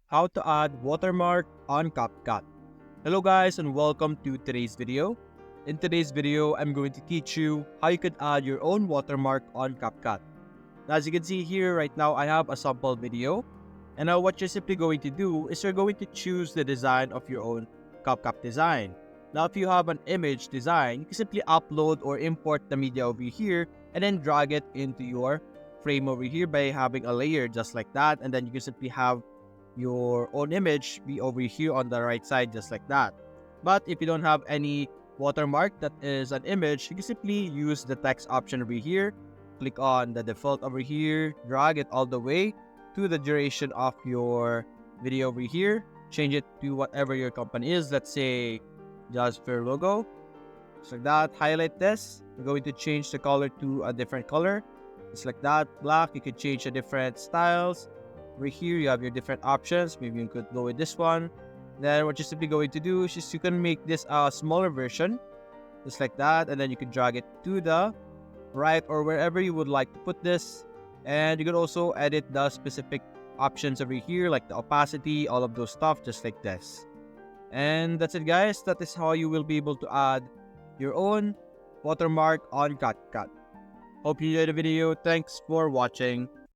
how to add watermark on Capcut. Hello guys and welcome to today's video. In today's video, I'm going to teach you how you could add your own watermark on Capcut. Now, as you can see here right now, I have a sample video. And now what you're simply going to do is you're going to choose the design of your own Capcut design. Now, if you have an image design, you can simply upload or import the media over here and then drag it into your frame over here by having a layer just like that. And then you can simply have your own image be over here on the right side just like that. But if you don't have any watermark that is an image, you can simply use the text option over here, click on the default over here, drag it all the way to the duration of your video over here, change it to whatever your company is, let's say just for logo, just like that. Highlight this, we're going to change the color to a different color, just like that. Black, you could change the different styles. Over here you have your different options, maybe you could go with this one. Then what you're simply going to do is just you can make this a smaller version just like that, and then you can drag it to the right or wherever you would like to put this. And you can also edit the specific options over here like the opacity, all of those stuff just like this. And that's it guys, that is how you will be able to add your own watermark on Capcut. Hope you enjoyed the video. Thanks for watching.